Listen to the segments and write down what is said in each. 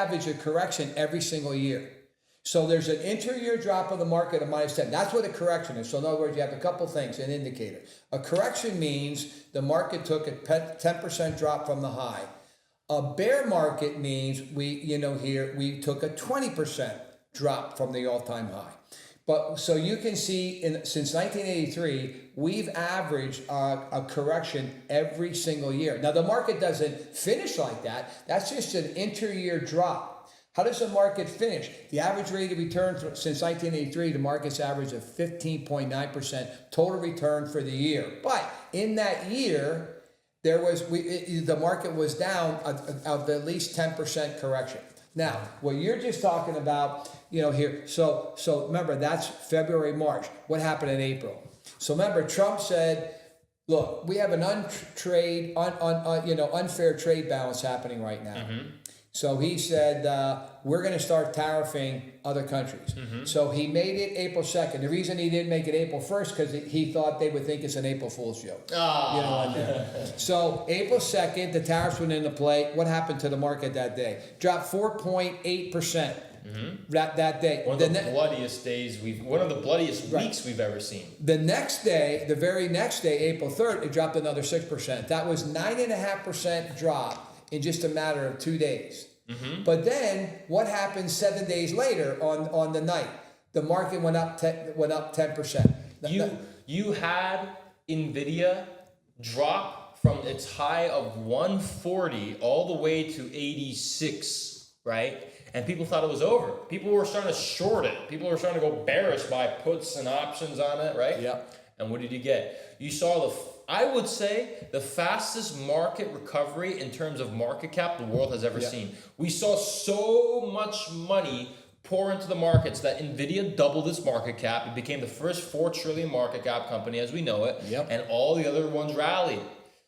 average a correction every single year. So there's an inter-year drop of the market of -10. That's what a correction is. So in other words, you have a couple things, an indicator. A correction means the market took a 10% drop from the high. A bear market means we took a 20% drop from the all-time high. But so you can see since 1983, we've averaged a correction every single year. Now the market doesn't finish like that. That's just an inter-year drop. How does the market finish? The average rate of return since 1983, the market's average of 15.9% total return for the year. But in that year, the market was down of at least 10% correction. Now, what you're just talking about, here. So remember, that's February, March. What happened in April? So remember, Trump said, "Look, we have an unfair trade balance happening right now." Mm-hmm. So he said, we're going to start tariffing other countries. Mm-hmm. So he made it April 2nd. The reason he didn't make it April 1st, because he thought they would think it's an April Fool's joke. So April 2nd, the tariffs went into play. What happened to the market that day? Dropped 4.8%. Mm-hmm. That day. One of the bloodiest weeks we've ever seen. The next day, the very next day, April 3rd, it dropped another 6%. That was 9.5% drop in just a matter of 2 days. Mm-hmm. But then what happened 7 days later on the night? The market went up 10%. You had Nvidia drop from its high of 140 all the way to 86, right? And people thought it was over. People were starting to short it. People were starting to go bearish, buy puts and options on it, right? Yep. And what did you get? You saw I would say the fastest market recovery in terms of market cap the world has ever seen. We saw so much money pour into the markets that Nvidia doubled its market cap. It became the first 4 trillion market cap company as we know it. Yep. And all the other ones rallied.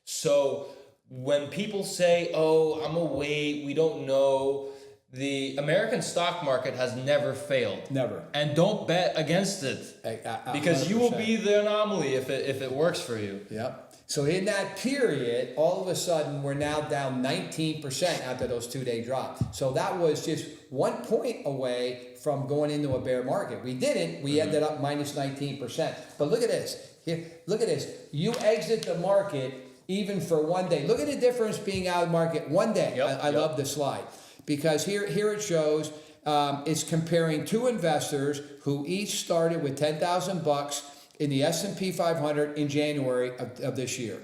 So when people say, "Oh, I'm gonna wait, we don't know," the American stock market has never failed. Never. And don't bet against it. Because 100%. You will be the anomaly if it works for you. Yep. So in that period, all of a sudden, we're now down 19% after those 2-day drops. So that was just 1 point away from going into a bear market. We didn't. We ended up minus 19%. But look at this. Here, look at this. You exit the market even for 1 day. Look at the difference being out of the market 1 day. I love this slide. Because here it shows it's comparing 2 investors who each started with $10,000 in the S&P 500 in January of this year.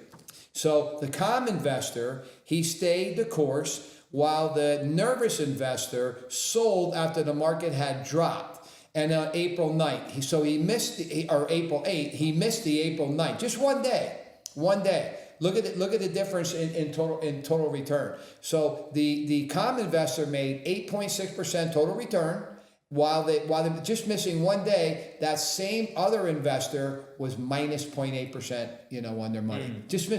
So the calm investor, he stayed the course, while the nervous investor sold after the market had dropped. And on April 9th, he missed April 8th, he missed the April 9th, just 1 day. 1 day. Look at the difference in total return. So the calm investor made 8.6% total return, while they just missing 1 day. That same other investor was minus 0.8%, on their money. Mm. Just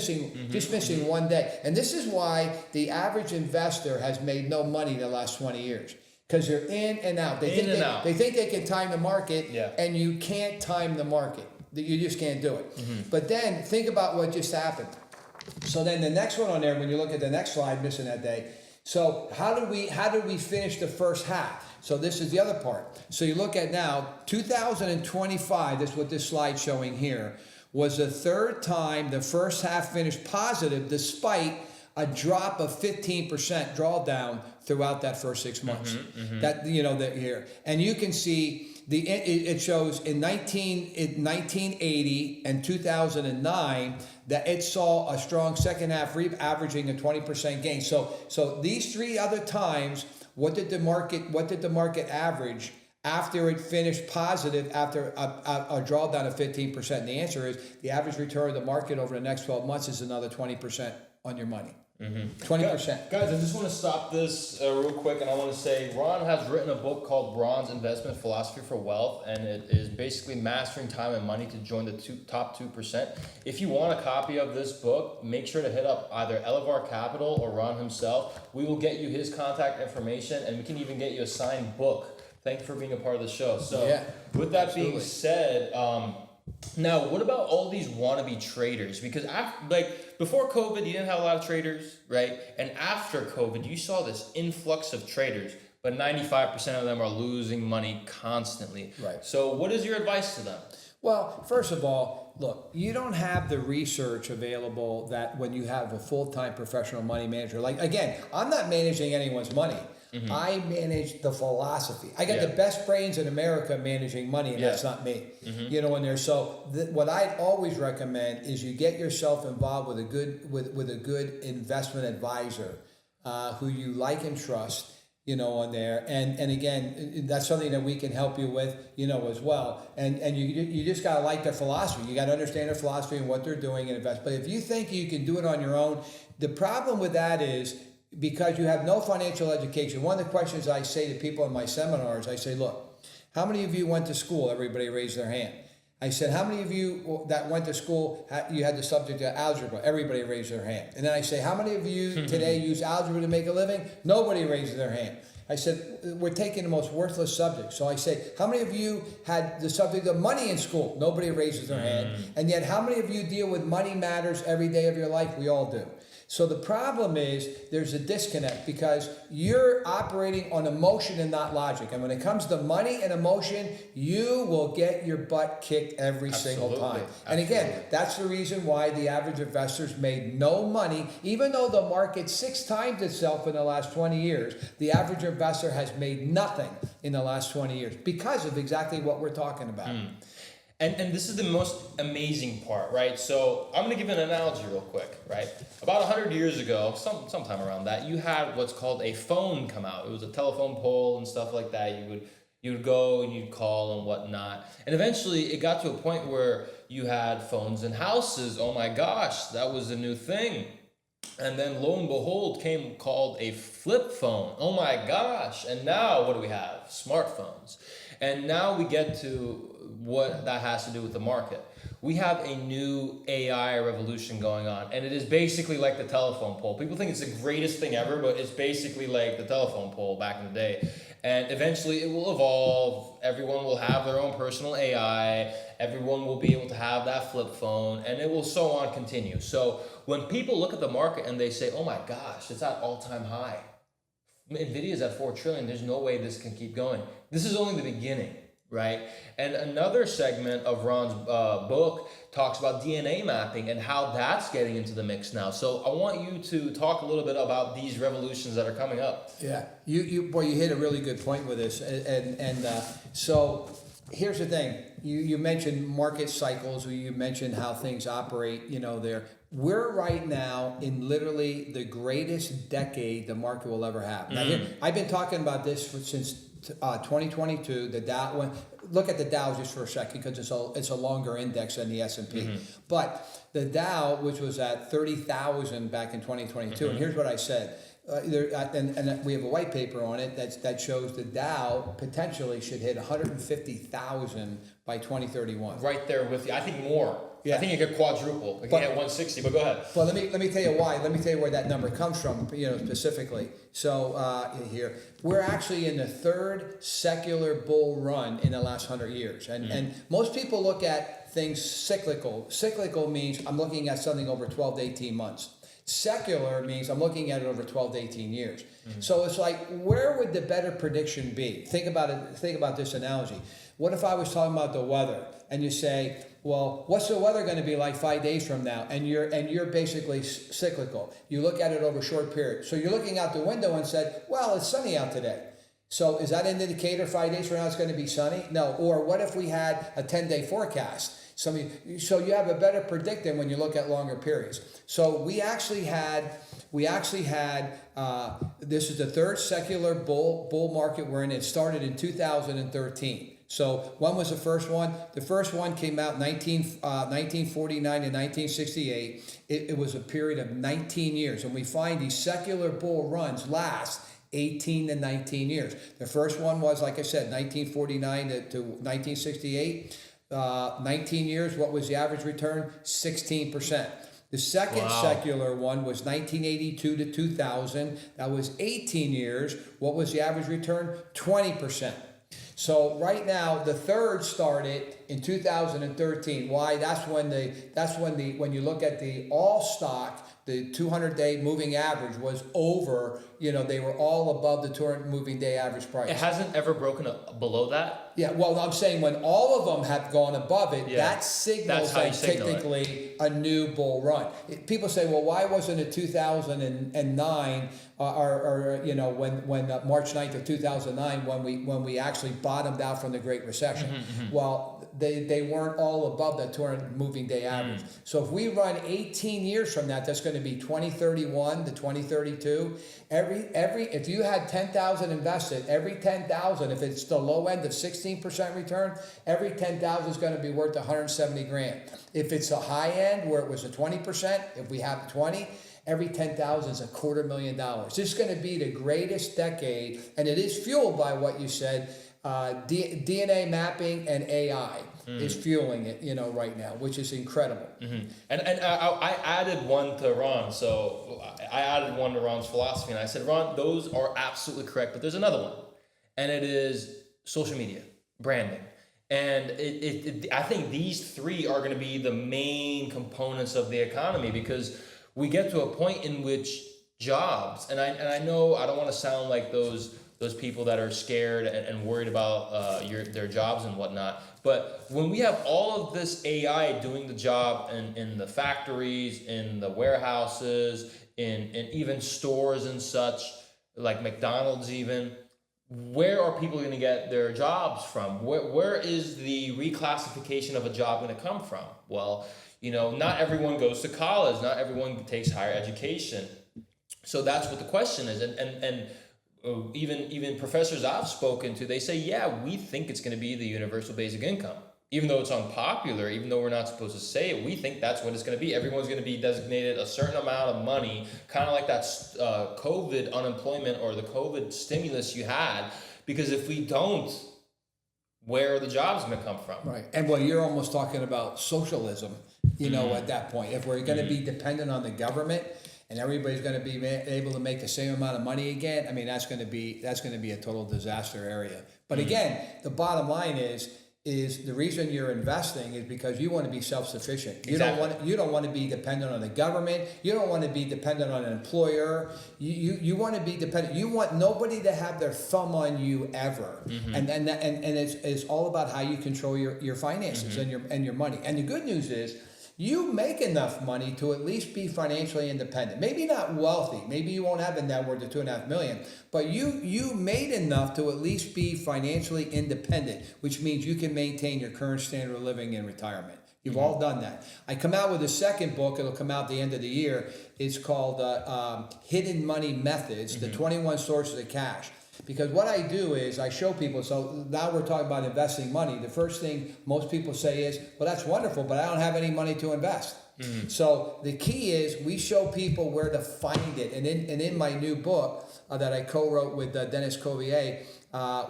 missing 1 day. And this is why the average investor has made no money the last 20 years. Because they're in and out. They think they can time the market, and you can't time the market. You just can't do it. Mm-hmm. But then think about what just happened. So then the next one on there, when you look at the next slide, missing that day. So how did we finish the first half? So this is the other part. So you look at now, 2025, this is what this slide's showing here, was the third time the first half finished positive despite a drop of 15% drawdown throughout that first 6 months. That here. And you can see it shows in 1980 and 2009 that it saw a strong second half averaging a 20% gain. So these 3 other times, what did the market average after it finished positive after a drawdown of 15%? And the answer is the average return of the market over the next 12 months is another 20% on your money. 20%. Guys, I just want to stop this real quick, and I want to say Ron has written a book called Ron's Investment Philosophy for Wealth, and it is basically mastering time and money to join the top 2%. If you want a copy of this book, make sure to hit up either Elevar Capital or Ron himself. We will get you his contact information, and we can even get you a signed book. Thank you for being a part of the show. So with that being said, Now, what about all these wannabe traders? Because like before COVID, you didn't have a lot of traders, right? And after COVID, you saw this influx of traders, but 95% of them are losing money constantly. Right. So, what is your advice to them? Well, first of all, look, you don't have the research available that when you have a full-time professional money manager. Like, again, I'm not managing anyone's money. I manage the philosophy. I got the best brains in America managing money, and that's not me. You know, and there's what I always recommend is you get yourself involved with a good investment advisor who you like and trust. You know, on there, and again, that's something that we can help you with, you know, as well. And you just gotta like their philosophy. You gotta understand their philosophy and what they're doing and invest. But if you think you can do it on your own, the problem with that is because you have no financial education. One of the questions I say to people in my seminars, I say, look, how many of you went to school? Everybody raised their hand. I said, how many of you that went to school, you had the subject of algebra? Everybody raised their hand. And then I say, how many of you today use algebra to make a living? Nobody raises their hand. I said, we're taking the most worthless subject. So I say, how many of you had the subject of money in school? Nobody raises their hand. And yet, how many of you deal with money matters every day of your life? We all do. So the problem is there's a disconnect because you're operating on emotion and not logic. And when it comes to money and emotion, you will get your butt kicked every single time. And again, that's the reason why the average investor's made no money. Even though the market 6 times itself in the last 20 years, the average investor has made nothing in the last 20 years because of exactly what we're talking about. And this is the most amazing part, right? So I'm going to give an analogy real quick, right? About 100 years ago, sometime around that, you had what's called a phone come out. It was a telephone pole and stuff like that. You would go and you'd call and whatnot. And eventually it got to a point where you had phones in houses. Oh my gosh, that was a new thing. And then lo and behold came called a flip phone. Oh my gosh. And now what do we have? Smartphones. And now we get to what that has to do with the market. We have a new AI revolution going on, and it is basically like the telephone pole. People think it's the greatest thing ever, but it's basically like the telephone pole back in the day. And eventually it will evolve. Everyone will have their own personal AI. Everyone will be able to have that flip phone, and it will so on continue. So when people look at the market and they say, oh my gosh, it's at all-time high. NVIDIA's at 4 trillion. There's no way this can keep going. This is only the beginning. Right? And another segment of Ron's book talks about DNA mapping and how that's getting into the mix now. So I want you to talk a little bit about these revolutions that are coming up. Yeah, you hit a really good point with this. And so here's the thing. You mentioned market cycles, or you mentioned how things operate, you know, there. We're right now in literally the greatest decade the market will ever have. Now, I've been talking about this since 2022. The Dow. Look at the Dow just for a second because it's a longer index than the S&P. But the Dow, which was at 30,000 back in 2022, and here's what I said. And we have a white paper on it that shows the Dow potentially should hit 150,000 by 2031. Right there with you. I think more. Yeah. I think it could quadruple. It can get 160, but go ahead. Well, let me tell you why. Let me tell you where that number comes from, you know, specifically. So here, we're actually in the 3rd secular bull run in the last 100 years. And most people look at things cyclical. Cyclical means I'm looking at something over 12 to 18 months. Secular means I'm looking at it over 12 to 18 years. So it's like, where would the better prediction be? Think about it. Think about this analogy. What if I was talking about the weather and you say, well, what's the weather going to be like 5 days from now? And you're basically cyclical. You look at it over a short period. So you're looking out the window and said, well, it's sunny out today. So is that an indicator 5 days from now it's going to be sunny? No. Or what if we had a 10-day forecast? So you have a better predictor when you look at longer periods. So we actually had this is the 3rd secular bull market we're in. It started in 2013. So when was the first one? The first one came out 1949 to 1968. It was a period of 19 years. And we find these secular bull runs last 18 to 19 years. The first one was, like I said, 1949 to 1968. 19 years, what was the average return? 16%. The second secular one was 1982 to 2000. That was 18 years. What was the average return? 20%. So right now, the third started in 2013. Why? When you look at the all stock, the 200-day moving average was over. They were all above the 200 moving day average price. It hasn't ever broken below that. Yeah, well, I'm saying when all of them have gone above it, Yeah. that signals That's how you like signal it. technically a new bull run. People say, well, why wasn't it 2009 or when March 9th of 2009 when we actually bottomed out from the Great Recession? Well, they weren't all above that 200 moving day average. So if we run 18 years from that, that's going to be 2031 to 2032. If you had 10,000 invested, every 10,000, if it's the low end of 16% return, every 10,000 is going to be worth 170 grand. If it's a high end where it was a 20%, if we have 20, every 10,000 is $250,000. This is going to be the greatest decade, and it is fueled by what you said. DNA mapping and AI is fueling it, right now, which is incredible. And I added one to Ron. So I added one to Ron's philosophy, and I said, Ron, those are absolutely correct, but there's another one, and it is social media, branding. And I think these three are going to be the main components of the economy, because we get to a point in which jobs, and I know I don't want to sound like those people that are scared and worried about their jobs and whatnot. But when we have all of this AI doing the job in the factories, in the warehouses, in even stores and such, like McDonald's even, where are people going to get their jobs from? Where is the reclassification of a job going to come from? Well, not everyone goes to college. Not everyone takes higher education. So that's what the question is. And even professors I've spoken to, they say, yeah, we think it's going to be the universal basic income. Even though it's unpopular, even though we're not supposed to say it, we think that's what it's going to be. Everyone's going to be designated a certain amount of money, kind of like that COVID unemployment or the COVID stimulus you had. Because if we don't, where are the jobs going to come from? Right. And well, you're almost talking about socialism, at that point. If we're going to be dependent on the government, and everybody's going to be able to make the same amount of money again, I mean, that's going to be a total disaster area. But again, the bottom line is the reason you're investing is because you want to be self-sufficient. Exactly. You don't want to be dependent on the government. You don't want to be dependent on an employer. You want to be dependent. You want nobody to have their thumb on you ever. And it's all about how you control your finances and your money. And the good news is, you make enough money to at least be financially independent. Maybe not wealthy. Maybe you won't have a net worth of $2.5 million, but you made enough to at least be financially independent, which means you can maintain your current standard of living in retirement. You've all done that. I come out with a second book. It'll come out the end of the year. It's called Hidden Money Methods, the 21 Sources of Cash. Because what I do is I show people, so now we're talking about investing money. The first thing most people say is, well, that's wonderful, but I don't have any money to invest. So the key is we show people where to find it. And in my new book that I co-wrote with Dennis Covier,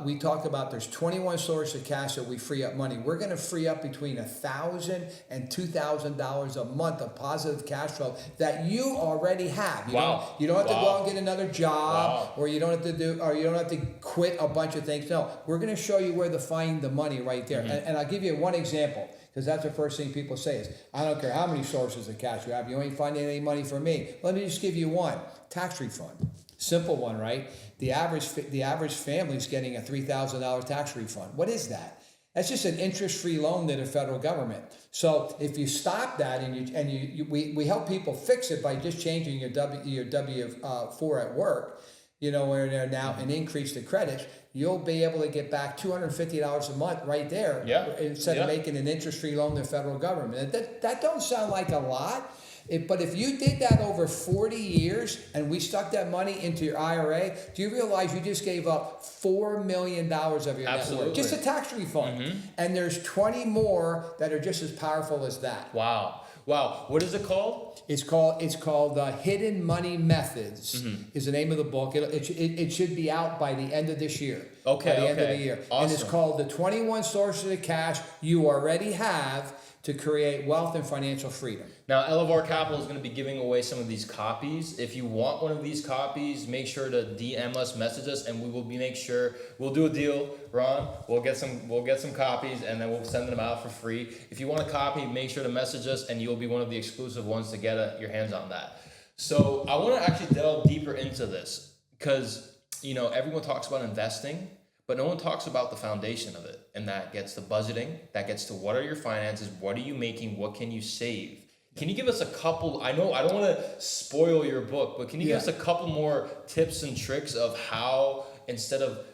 we talked about there's 21 sources of cash that we free up money. We're going to free up between $1,000 and $2,000 a month of positive cash flow that you already have. You don't have to go out and get another job, or you don't have to quit a bunch of things. No, we're going to show you where to find the money right there. And I'll give you one example, because that's the first thing people say is, I don't care how many sources of cash you have, you ain't finding any money for me. Let me just give you one. Tax refund. Simple one, right? The average family is getting a $3,000 tax refund. What is that? That's just an interest-free loan to the federal government. So if you stop that we help people fix it by just changing your W-4 at work, where they're now and increase the credits, you'll be able to get back $250 a month right there instead of making an interest-free loan to the federal government. That don't sound like a lot. But if you did that over 40 years and we stuck that money into your IRA, do you realize you just gave up $4 million of your net worth? Just a tax refund. And there's 20 more that are just as powerful as that. Wow. What is it called? It's called Hidden Money Methods is the name of the book. It should be out by the end of this year. Okay. By the end of the year. Awesome. And it's called The 21 Sources of Cash You Already Have to create wealth and financial freedom. Now, Elevar Capital is going to be giving away some of these copies. If you want one of these copies, make sure to DM us, message us, and we will we'll do a deal, Ron. We'll get some copies, and then we'll send them out for free. If you want a copy, make sure to message us, and you'll be one of the exclusive ones to get your hands on that. So I want to actually delve deeper into this because, everyone talks about investing, but no one talks about the foundation of it. And that gets to budgeting, that gets to what are your finances, what are you making, what can you save? Can you give us a couple, I know I don't want to spoil your book, but can you give us a couple more tips and tricks of how instead of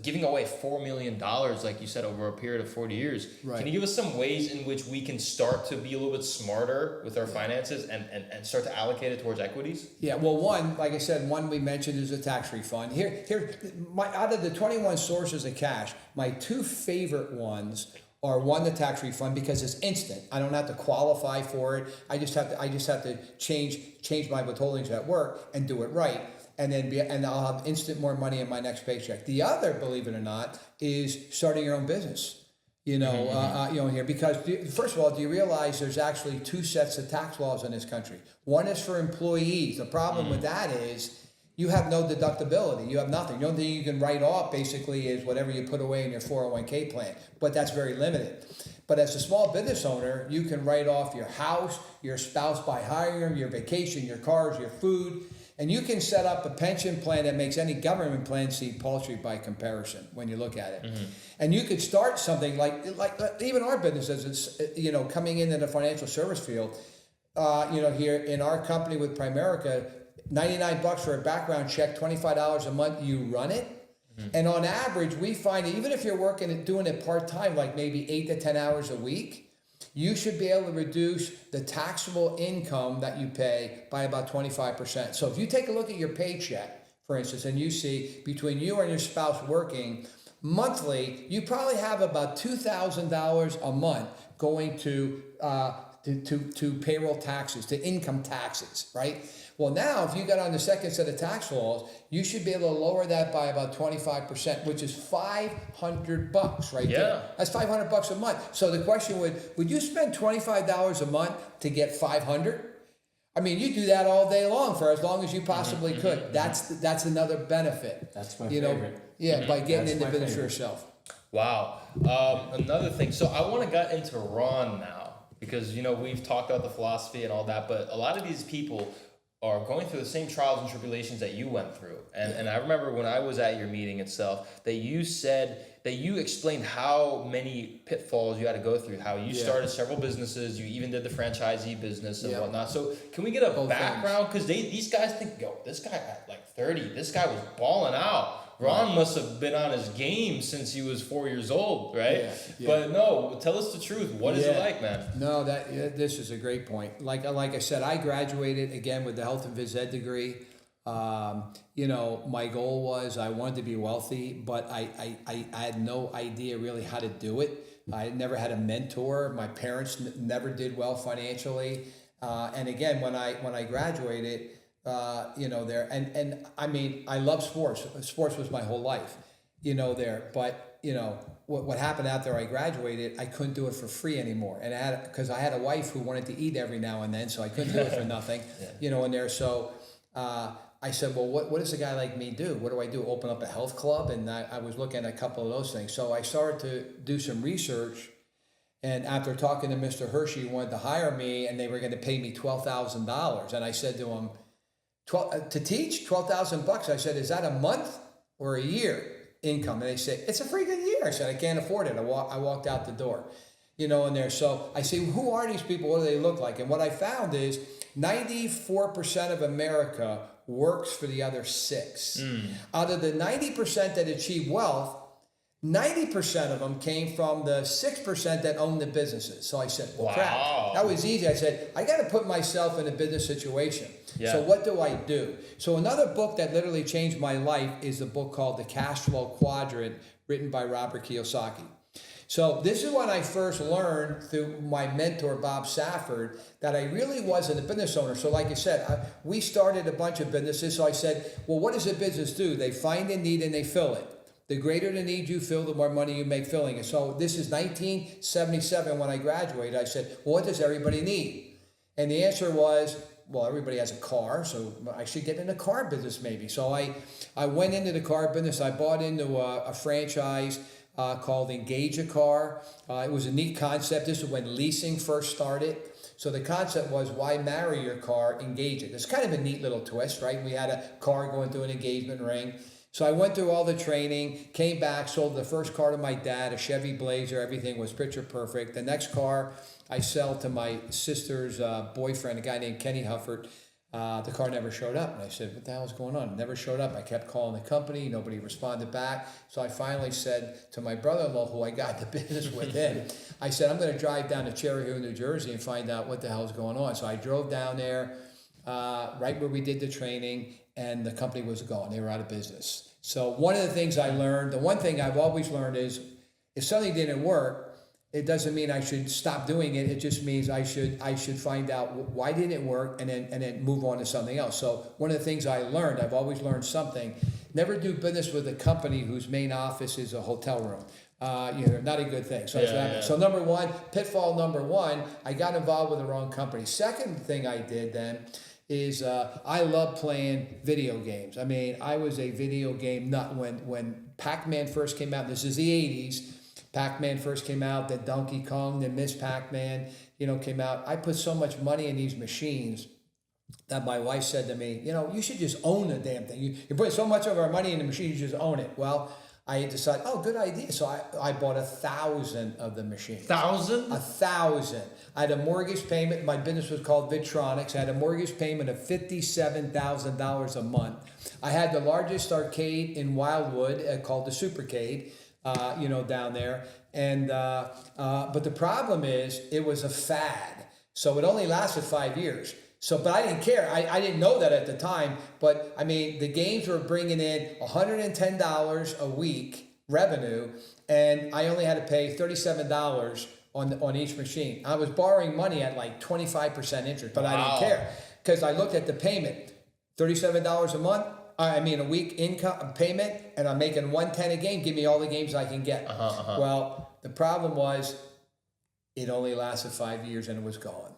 giving away $4 million, like you said, over a period of 40 years, can you give us some ways in which we can start to be a little bit smarter with our finances and start to allocate it towards equities? Yeah, well, like I said, one we mentioned is a tax refund. Out of the 21 sources of cash, my two favorite ones are one, the tax refund, because it's instant. I don't have to qualify for it. I just have to change my withholdings at work and do it right. And I'll have instant more money in my next paycheck. The other, believe it or not, is starting your own business. Here, because first of all, do you realize there's actually two sets of tax laws in this country? One is for employees. The problem with that is you have no deductibility. You have nothing. The only thing you can write off basically is whatever you put away in your 401k plan, but that's very limited. But as a small business owner, you can write off your house, your spouse by hiring, your vacation, your cars, your food. And you can set up a pension plan that makes any government plan seem paltry by comparison when you look at it. Mm-hmm. And you could start something like even our businesses, coming into the financial service field, here in our company with Primerica, $99 for a background check, $25 a month, you run it. Mm-hmm. And on average, we find that even if you're doing it part-time, like maybe 8 to 10 hours a week, you should be able to reduce the taxable income that you pay by about 25%. So if you take a look at your paycheck, for instance, and you see between you and your spouse working monthly, you probably have about $2,000 a month going to payroll taxes, to income taxes, right? Well, now, if you got on the second set of tax laws, you should be able to lower that by about 25%, which is $500 right there. That's $500 a month. So the question would you spend $25 a month to get $500? I mean, you do that all day long for as long as you possibly could. That's another benefit. That's my favorite. By getting into business for yourself. Wow. Another thing. So I want to get into Ron now because, we've talked about the philosophy and all that, but a lot of these people are going through the same trials and tribulations that you went through. And I remember when I was at your meeting itself that you said that you explained how many pitfalls you had to go through, how you started several businesses, you even did the franchisee business and whatnot. So can we get a background? Because these guys think, this guy at like 30, this guy was balling out. Ron must have been on his game since he was 4 years old, right? Yeah. But no, tell us the truth. What is it like, man? No, this is a great point. Like I said, I graduated again with the health and phys ed degree. My goal was I wanted to be wealthy, but I had no idea really how to do it. I never had a mentor. My parents never did well financially. And again, when I graduated, I mean, I love sports. Sports was my whole life, but what happened after I graduated, I couldn't do it for free anymore. And because I had a wife who wanted to eat every now and then, so I couldn't do it for nothing, So, I said, well, what does a guy like me do? What do I do? Open up a health club? And I was looking at a couple of those things. So I started to do some research. And after talking to Mr. Hershey, he wanted to hire me and they were going to pay me $12,000. And I said to him, to teach $12,000. I said, is that a month or a year income? And they said, it's a freaking year. I said, I can't afford it. I walked out the door, So I say, who are these people? What do they look like? And what I found is 94% of America works for the other 6. Out of the 90% that achieve wealth, 90% of them came from the 6% that own the businesses. So I said, well, crap, that was easy. I said, I got to put myself in a business situation. Yeah. So what do I do? So another book that literally changed my life is a book called The Cash Flow Quadrant, written by Robert Kiyosaki. So this is when I first learned through my mentor, Bob Safford, that I really wasn't a business owner. So like I said, we started a bunch of businesses. So I said, well, what does a business do? They find a need and they fill it. The greater the need you fill, the more money you make filling it. So this is 1977 when I graduated. I said, well, what does everybody need? And the answer was, well, everybody has a car, so I should get in the car business maybe. So I went into the car business. I bought into a franchise called Engage a Car. It was a neat concept. This is when leasing first started. So the concept was, why marry your car, engage it. It's kind of a neat little twist, right? We had a car going through an engagement ring. So I went through all the training, came back, sold the first car to my dad, a Chevy Blazer. Everything was picture perfect. The next car I sell to my sister's boyfriend, a guy named Kenny Hufford. The car never showed up. And I said, what the hell is going on? It never showed up. I kept calling the company. Nobody responded back. So I finally said to my brother-in-law, who I got the business with him, I said, I'm going to drive down to Cherry Hill, New Jersey and find out what the hell is going on. So I drove down there right where we did the training, and the company was gone. They were out of business. So one of the things I learned, the one thing I've always learned is, if something didn't work, it doesn't mean I should stop doing it. It just means I should find out why didn't it work, and then move on to something else. So one of the things I learned, I've always learned something. Never do business with a company whose main office is a hotel room. Not a good thing. So number one, pitfall number one, I got involved with the wrong company. Second thing I did then is I love playing video games. I mean, I was a video game nut when Pac-Man first came out. This is the 80s. Pac-Man first came out, then Donkey Kong, then Miss Pac-Man, came out. I put so much money in these machines that my wife said to me, you should just own the damn thing. You put so much of our money in the machine, you just own it. Well, I decided, good idea. So I bought 1,000 of the machines. 1,000? 1,000. I had a mortgage payment. My business was called Vidtronics. I had a mortgage payment of $57,000 a month. I had the largest arcade in Wildwood called the Supercade. Down there. And, but the problem is it was a fad. So it only lasted 5 years. But I didn't care. I didn't know that at the time. But I mean, the games were bringing in $110 a week revenue, and I only had to pay $37 on each machine. I was borrowing money at like 25% interest, but I didn't care because I looked at the payment, $37 a month. A week income payment, and I'm making $110 a game. Give me all the games I can get. Well, the problem was, it only lasted 5 years and it was gone.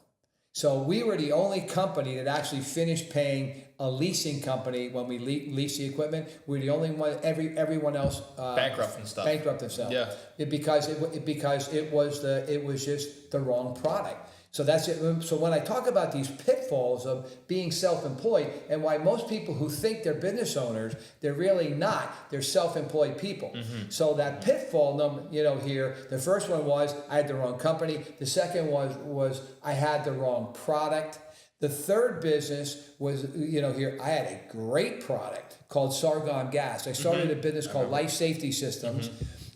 So we were the only company that actually finished paying a leasing company when we leased the equipment. We were the only one. Everyone else bankrupt and stuff. Bankrupt themselves. Yeah. Because it was just the wrong product. So that's it. So when I talk about these pitfalls of being self-employed, and why most people who think they're business owners, they're really not. They're self-employed people. Mm-hmm. So that pitfall number, here, the first one was I had the wrong company. The second was I had the wrong product. The third business was, here, I had a great product called Sargon Gas. I started a business called Life Safety Systems.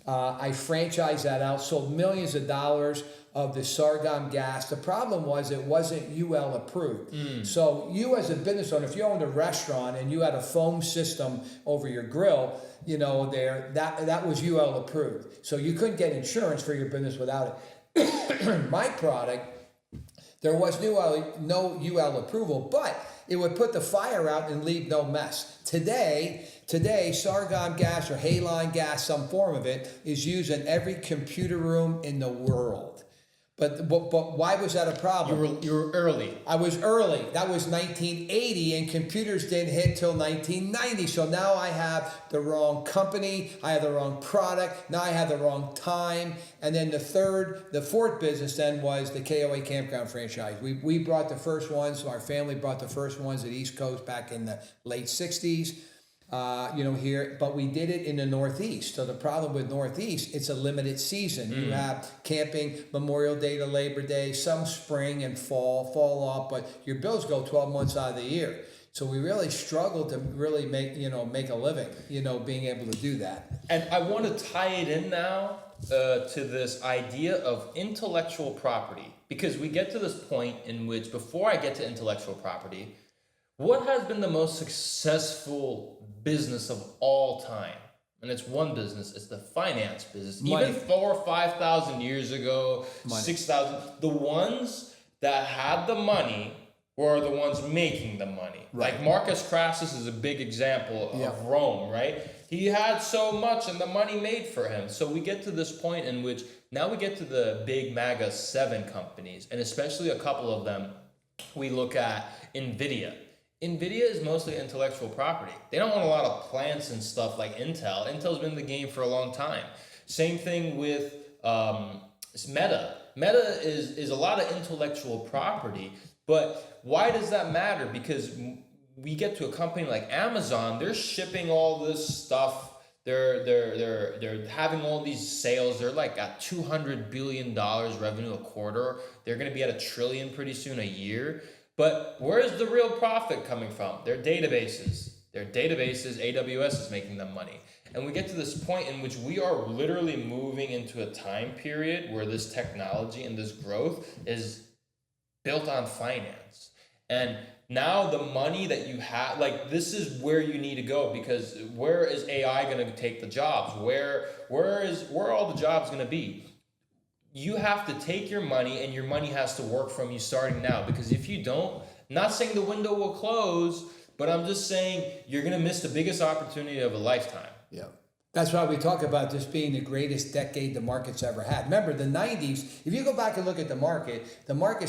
I franchised that out, sold millions of dollars of the Sargon gas. The problem was it wasn't UL approved. So you as a business owner, if you owned a restaurant and you had a foam system over your grill, that was UL approved. So you couldn't get insurance for your business without it. My product, there was no UL approval, but it would put the fire out and leave no mess. Today, Sargon gas or halon gas, some form of it, is used in every computer room in the world. But why was that a problem? You were early. I was early. That was 1980, and computers didn't hit till 1990. So now I have the wrong company. I have the wrong product. Now I have the wrong time. And then the fourth business then was the KOA Campground franchise. We brought the first ones. So our family brought the first ones at East Coast back in the late 60s. Here, but we did it in the Northeast. So the problem with Northeast, it's a limited season. You have camping, Memorial Day to Labor Day, some spring and fall off, but your bills go 12 months out of the year. So we really struggled to really make a living, being able to do that. And I want to tie it in now to this idea of intellectual property, because we get to this point in which, before I get to intellectual property, what has been the most successful business of all time? And it's one business, it's the finance business. Money. Even 4,000 or 5,000 years ago, 6,000, the ones that had the money were the ones making the money. Right. Like Marcus Crassus is a big example of Rome, right? He had so much and the money made for him. So we get to this point in which now we get to the big MAGA 7 companies, and especially a couple of them. We look at NVIDIA. NVIDIA is mostly intellectual property. They don't want a lot of plants and stuff like Intel. Intel's been in the game for a long time. Same thing with Meta. Meta is a lot of intellectual property, but why does that matter? Because we get to a company like Amazon, they're shipping all this stuff. They're having all these sales. They're like at $200 billion revenue a quarter. They're going to be at $1 trillion pretty soon a year. But where is the real profit coming from? Their databases. AWS is making them money. And we get to this point in which we are literally moving into a time period where this technology and this growth is built on finance. And now the money that you have, like, this is where you need to go, because where is AI going to take the jobs? Where are all the jobs going to be? You have to take your money, and your money has to work from you starting now, because if you don't, not saying the window will close, but I'm just saying you're going to miss the biggest opportunity of a lifetime. Yeah. That's why we talk about this being the greatest decade the market's ever had. Remember, the 90s, if you go back and look at the market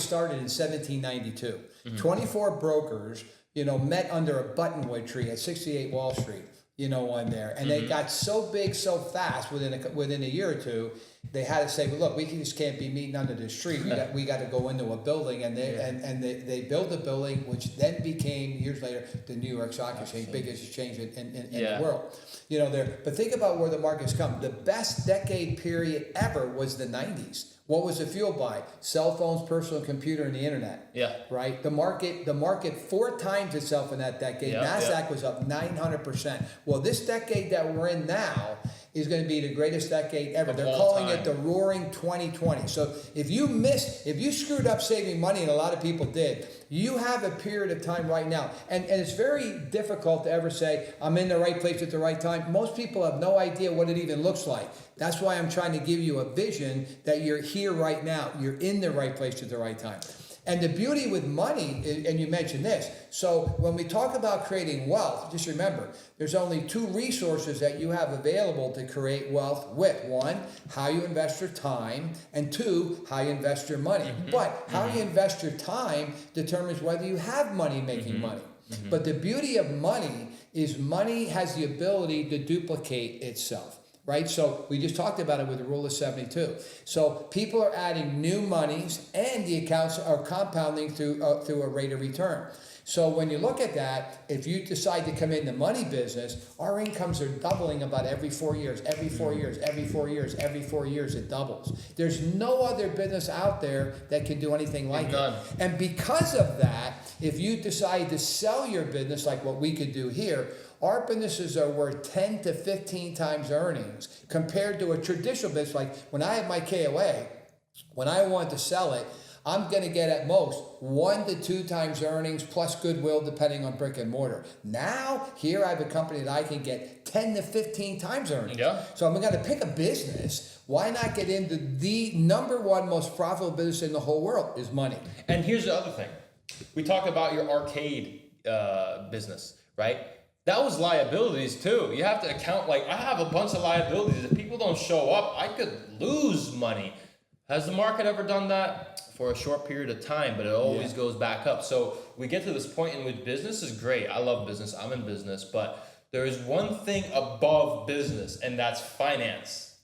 started in 1792. 24 brokers, met under a buttonwood tree at 68 Wall Street, on there. And they got so big so fast within a year or two, they had to say, well, look, we just can't be meeting under this tree. We got to go into a building, and they built a building, which then became, years later, the New York Stock Exchange, biggest exchange in the world. But think about where the market's come. The best decade period ever was the 90s. What was it fueled by? Cell phones, personal computer, and the internet. Yeah. Right? The market 4 times itself in that decade. NASDAQ was up 900%. Well, this decade that we're in now is going to be the greatest decade ever. They're calling it the Roaring 2020. So if you screwed up saving money, and a lot of people did, you have a period of time right now. And it's very difficult to ever say, I'm in the right place at the right time. Most people have no idea what it even looks like. That's why I'm trying to give you a vision that you're here right now. You're in the right place at the right time. And the beauty with money, and you mentioned this, so when we talk about creating wealth, just remember, there's only 2 resources that you have available to create wealth with. 1, how you invest your time, and 2, how you invest your money. But how you invest your time determines whether you have money making money. But the beauty of money is money has the ability to duplicate itself. Right? So we just talked about it with the rule of 72. So people are adding new monies, and the accounts are compounding through a rate of return. So when you look at that, if you decide to come in the money business, our incomes are doubling about every 4 years, every 4 years, every 4 years, every 4 years it doubles. There's no other business out there that can do anything like it. And because of that, if you decide to sell your business like what we could do here, our businesses are worth 10 to 15 times earnings compared to a traditional business. Like when I have my KOA, when I want to sell it, I'm going to get at most 1 to 2 times earnings plus goodwill depending on brick and mortar. Now, here I have a company that I can get 10 to 15 times earnings. Yeah. So I'm going to pick a business. Why not get into the number 1 most profitable business in the whole world is money. And here's the other thing. We talk about your arcade business, right? That was liabilities too. You have to account, like, I have a bunch of liabilities. If people don't show up, I could lose money. Has the market ever done that? For a short period of time, but it always goes back up. So we get to this point in which business is great. I love business. I'm in business, but there is one thing above business, and that's finance.